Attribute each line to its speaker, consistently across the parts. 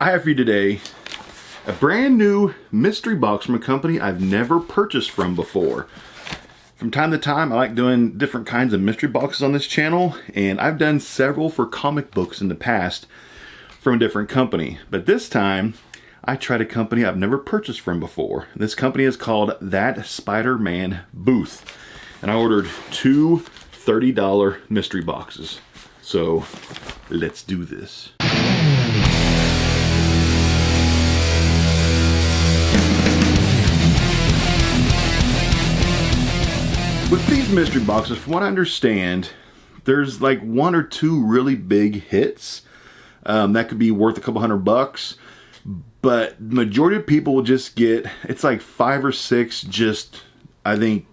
Speaker 1: I have for you today a brand new mystery box from a company I've never purchased from before. From time to time, I like doing different kinds of mystery boxes on this channel, and I've done several for comic books in the past from a different company. But this time, I tried a company I've never purchased from before. This company is called ThatSpiderManBooth, and I ordered two $30 mystery boxes. So, let's do this. With these mystery boxes, from what I understand, there's like one or two really big hits that could be worth a couple $100, but the majority of people will just get, it's like 5 or 6 just, I think,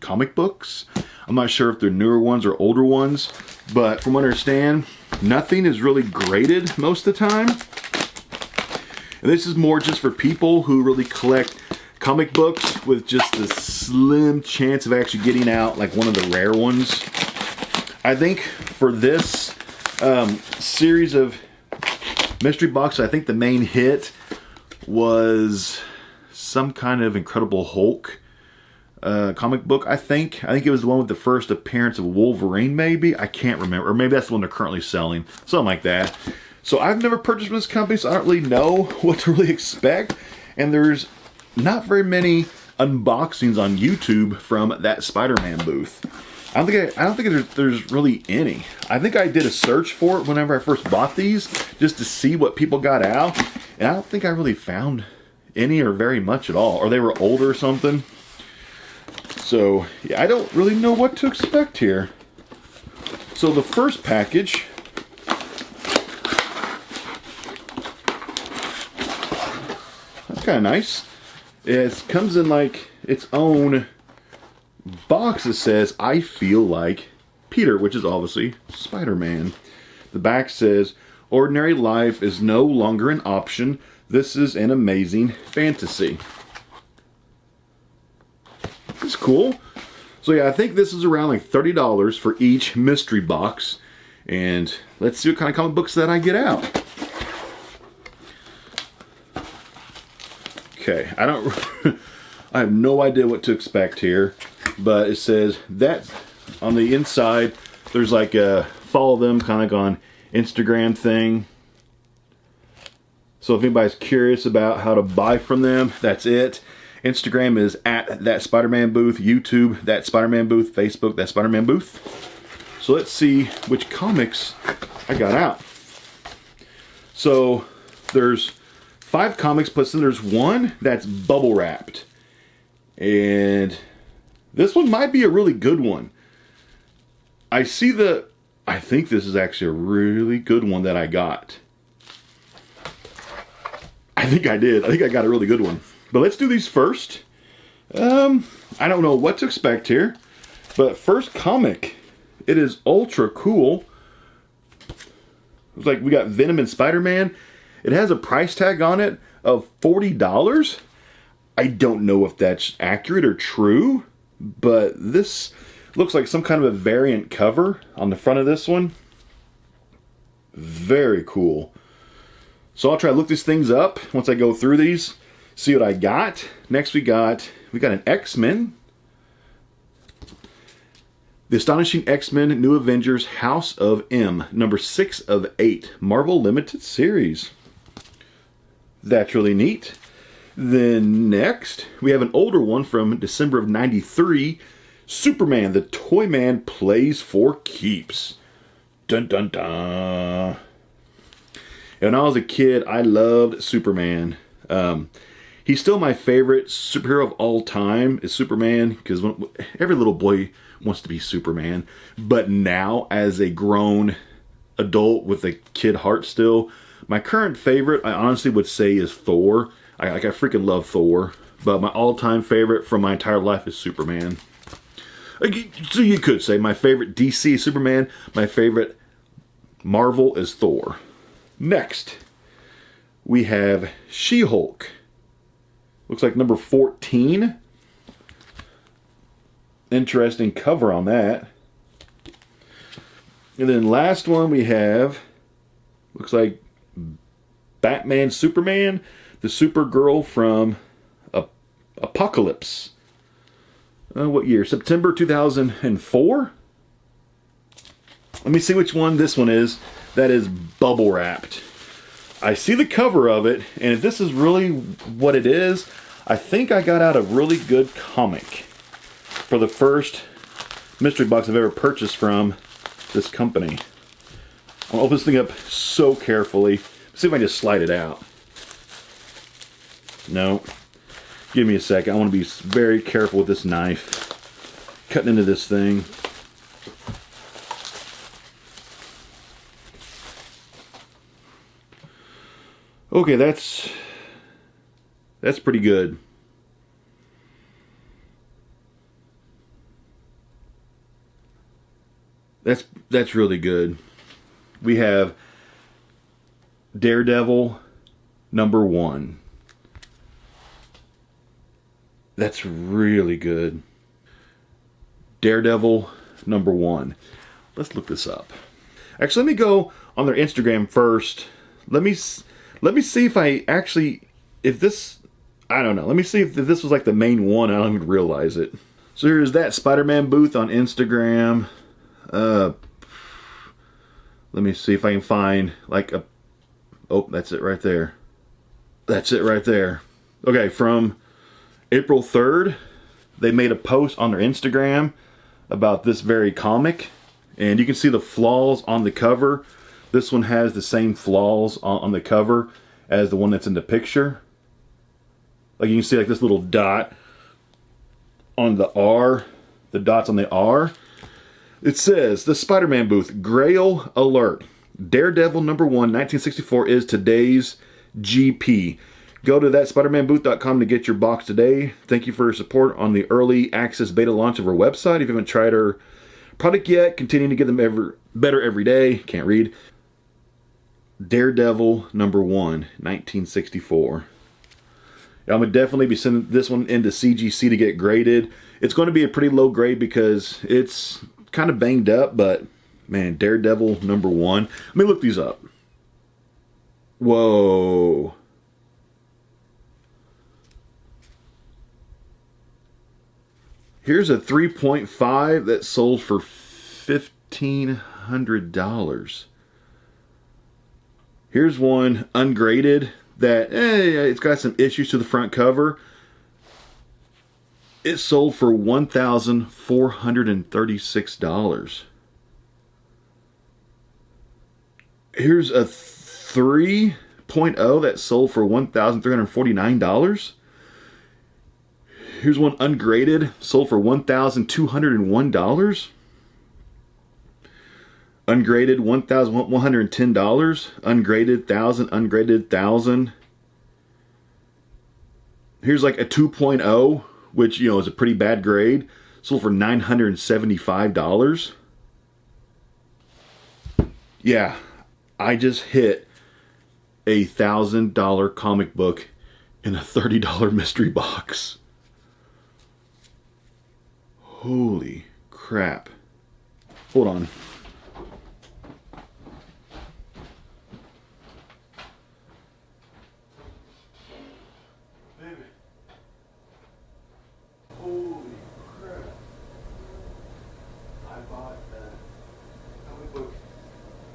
Speaker 1: comic books. I'm not sure if they're newer ones or older ones, but from what I understand, nothing is really graded most of the time. And this is more just for people who really collect comic books with just a slim chance of actually getting out like one of the rare ones. I think for this series of mystery boxes, I think the main hit was some kind of Incredible Hulk comic book. I think it was the one with the first appearance of Wolverine, maybe. I can't remember. Or maybe that's the one they're currently selling. Something like that. So I've never purchased from this company, so I don't really know what to really expect. And there's not very many unboxings on YouTube from ThatSpiderManBooth. I don't think there's really any. I think I did a search for it whenever I first bought these, just to see what people got out, and I don't think I really found any or very much at all, or they were older or something. So yeah, I don't really know what to expect here. So the first package, that's kind of nice. It comes in like its own box that says, "I feel like Peter," which is obviously Spider-Man. The back says, "Ordinary life is no longer an option. This is an amazing fantasy." It's cool. So yeah, I think this is around like $30 for each mystery box. And let's see what kind of comic books that I get out. Okay, I have no idea what to expect here, but it says that on the inside, there's like a follow them kind of like on Instagram thing. So if anybody's curious about how to buy from them, that's it. Instagram is at ThatSpiderManBooth, YouTube, ThatSpiderManBooth, Facebook, ThatSpiderManBooth. So let's see which comics I got out. So there's 5 comics, plus then there's one that's bubble wrapped. And this one might be a really good one. I think this is actually a really good one that I got. I think I did. I think I got a really good one. But let's do these first. I don't know what to expect here. But first comic. It is ultra cool. It's like we got Venom and Spider-Man. It has a price tag on it of $40. I don't know if that's accurate or true, but this looks like some kind of a variant cover on the front of this one. Very cool. So I'll try to look these things up once I go through these, see what I got. Next we got an X-Men. The Astonishing X-Men New Avengers House of M, number 6 of 8, Marvel Limited Series. That's really neat. Then next, we have an older one from December of '93. Superman, the Toy Man Plays for Keeps. Dun dun dun. And when I was a kid, I loved Superman. He's still my favorite superhero of all time is Superman, because every little boy wants to be Superman. But now, as a grown adult with a kid heart still, my current favorite, I honestly would say, is Thor. I freaking love Thor. But my all-time favorite from my entire life is Superman. So you could say my favorite DC is Superman. My favorite Marvel is Thor. Next, we have She-Hulk. Looks like number 14. Interesting cover on that. And then last one we have, looks like Batman Superman, the Supergirl from Apocalypse. What year? September 2004? Let me see which one this one is. That is bubble wrapped. I see the cover of it, and if this is really what it is, I think I got out a really good comic for the first mystery box I've ever purchased from this company. I'm gonna open this thing up so carefully. See if I can just slide it out. No. Give me a second. I want to be very careful with this knife. Cutting into this thing. Okay, that's pretty good. That's really good. We have Daredevil #1. That's really good. Daredevil #1. Let's look this up. Actually, let me go on their Instagram first. Let me see if I actually, if this, I don't know. Let me see if this was like the main one. I don't even realize it. So here's ThatSpiderManBooth on Instagram. Let me see if I can find like a, oh, that's it right there. That's it right there. Okay, from April 3rd, they made a post on their Instagram about this very comic, and you can see the flaws on the cover. This one has the same flaws on the cover as the one that's in the picture. Like you can see like this little dot on the R, the dots on the R. It says, the Spider-Man booth, GRAIL alert. Daredevil #1, 1964 is today's GP. Go to ThatSpiderManBooth.com to get your box today. Thank you for your support on the early access beta launch of our website. If you haven't tried our product yet, continue to get them better every day. Can't read. Daredevil #1, 1964. I'm going to definitely be sending this one into CGC to get graded. It's going to be a pretty low grade because it's kind of banged up, but man, Daredevil #1. Let me look these up. Whoa. Here's a 3.5 that sold for $1,500. Here's one ungraded that it's got some issues to the front cover. It sold for $1,436. Here's a 3.0 that sold for $1,349. Here's one ungraded, sold for $1,201. Ungraded, $1,110. Ungraded, $1,000. Ungraded, $1,000. Here's like a 2.0, which, you know, is a pretty bad grade. Sold for $975. Yeah, I just hit a $1,000 comic book in a $30 mystery box. Holy crap. Hold on. Baby. Holy crap. I bought a comic book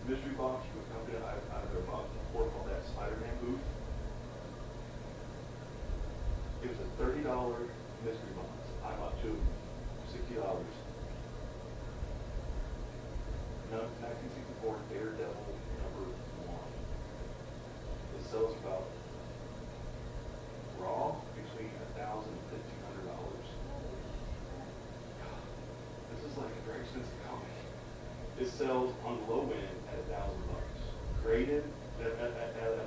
Speaker 1: mystery box from a company I've bought before called ThatSpiderManBooth. It was a $30 mystery box. I bought two. $60. No, 1964 Daredevil #1. It sells about raw between $1,000 and $1,500. This is like a very expensive comic. It sells on the low end at $1,000. Graded at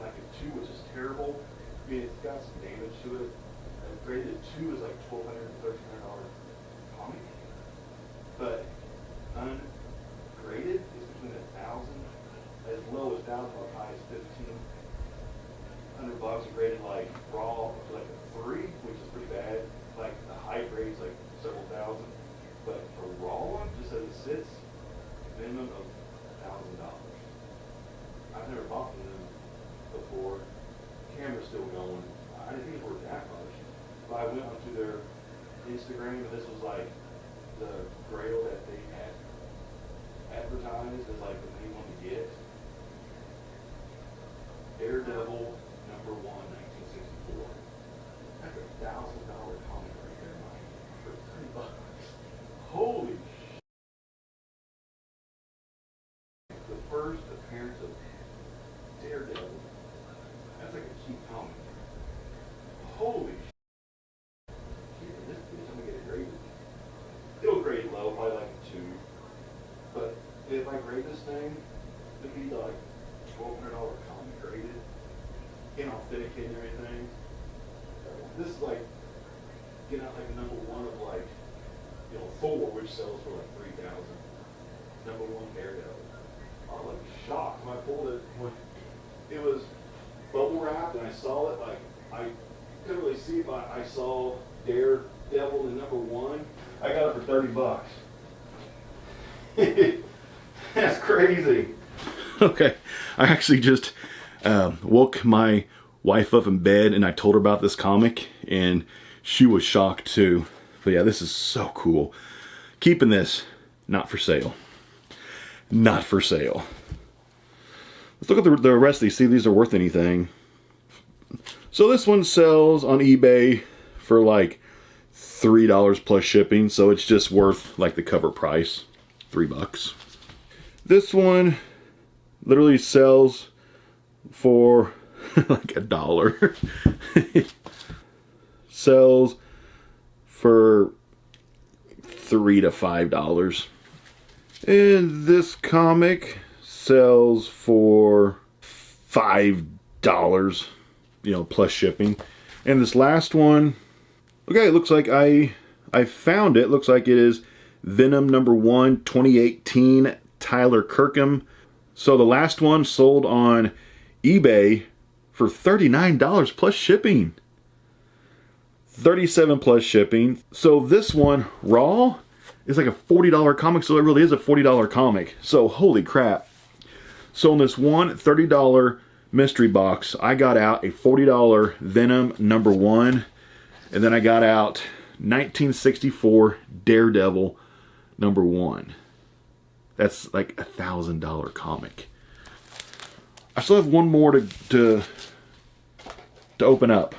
Speaker 1: like a 2, which is terrible. I mean, it's got some damage to it. Graded at 2 is like $1,200 and $1,300 comic, but ungraded is between $1,000, as low as $1,000, as high as $1,500. Graded like raw to like a 3, which is pretty bad. Like the high grade is like several thousand, but for raw one, just as it sits, minimum of $1,000. I've never bought one of them before. I went onto their Instagram, and this was like the GRAIL that they had advertised as like the main one to get. Daredevil #1, 1964. That's $1,000 comic right there, Mike, for $30. Holy shit. The first appearance of Daredevil. That's like a cheap comic. Holy shit. This bitch, I'm gonna get it graded. It'll grade low, probably like a 2. But if I grade this thing, it'd be like $1,200 comic graded, inauthenticated and everything. This is like getting out like #1 of like, you know, Thor, which sells for like $3,000. #1 Daredevil. I was like shocked when I pulled it. When it was bubble wrapped and I saw it, like I couldn't really see it, but I saw Daredevil in #1. I got it for $30. That's crazy. Okay, I actually just woke my wife up in bed and I told her about this comic and she was shocked too. But yeah, this is so cool. Keeping this, not for sale. Not for sale. Let's look at the rest of these, see if these are worth anything. So this one sells on eBay for like $3 plus shipping, so it's just worth like the cover price, $3. This one literally sells for like $1. Sells for $3 to $5. And this comic sells for $5, you know, plus shipping. And this last one, okay, it looks like I found it. Looks like it is Venom #1, 2018, Tyler Kirkham. So the last one sold on eBay for $39 plus shipping. $37 plus shipping. So this one, raw, is like a $40 comic, so it really is a $40 comic. So holy crap. So in this one $30 mystery box, I got out a $40 Venom #1, and then I got out 1964 Daredevil #1. That's like a $1,000 comic. I still have one more to open up.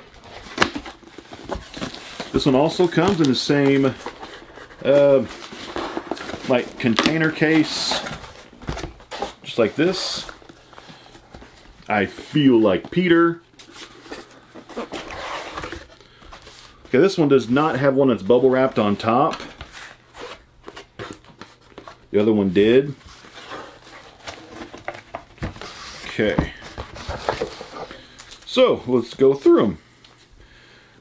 Speaker 1: This one also comes in the same like container case, just like this. I feel like Peter. Okay, this one does not have one that's bubble wrapped on top. The other one did. Okay. So, let's go through them.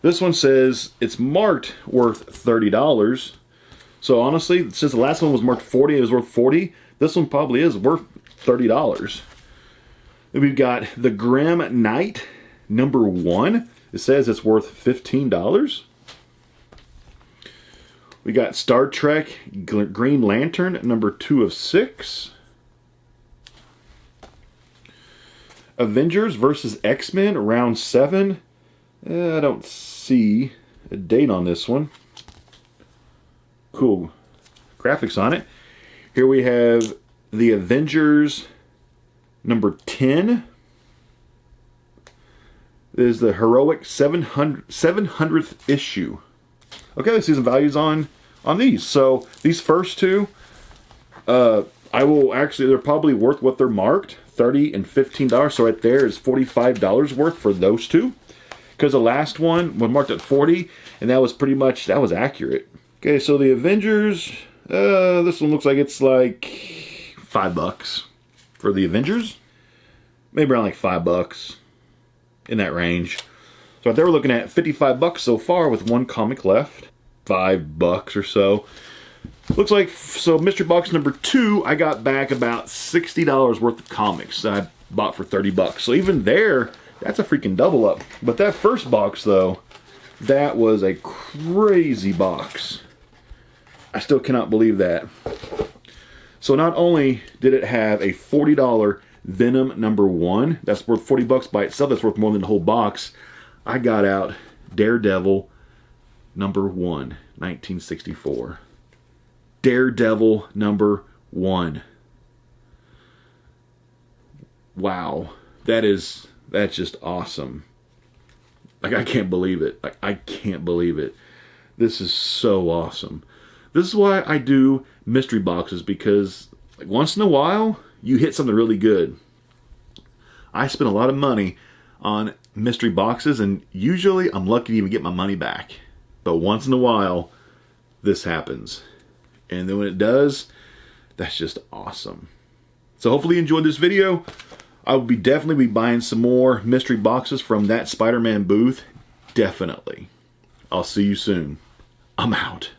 Speaker 1: This one says it's marked worth $30. So honestly, since the last one was marked 40, it was worth 40. This one probably is worth $30. Then we've got the Grim Knight #1. It says it's worth $15. We got Star Trek Green Lantern #2 of 6. Avengers versus X-Men round 7. I don't see a date on this one. Cool graphics on it. Here we have the Avengers #10. This is the heroic 700th issue. Okay, let's see some values on these. So these first two, I will actually, they're probably worth what they're marked, $30 and $15. So right there is $45 worth for those two. Because the last one was marked at 40, and that was pretty much, that was accurate. Okay, so the Avengers, this one looks like it's like $5 for the Avengers. Maybe around like $5 in that range. So right there we're looking at $55 so far with one comic left. $5 or so. Looks like, so mystery box #2, I got back about $60 worth of comics that I bought for $30. So even there, that's a freaking double up. But that first box though, that was a crazy box. I still cannot believe that. So not only did it have a $40 Venom #1, that's worth $40 by itself, that's worth more than the whole box. I got out Daredevil number 1, 1964. Daredevil number 1. Wow. That's just awesome. Like, I can't believe it. Like, I can't believe it. This is so awesome. This is why I do mystery boxes, because like once in a while you hit something really good. I spend a lot of money on mystery boxes, and usually I'm lucky to even get my money back. But once in a while, this happens. And then when it does, that's just awesome. So hopefully you enjoyed this video. I will definitely be buying some more mystery boxes from ThatSpiderManBooth. Definitely. I'll see you soon. I'm out.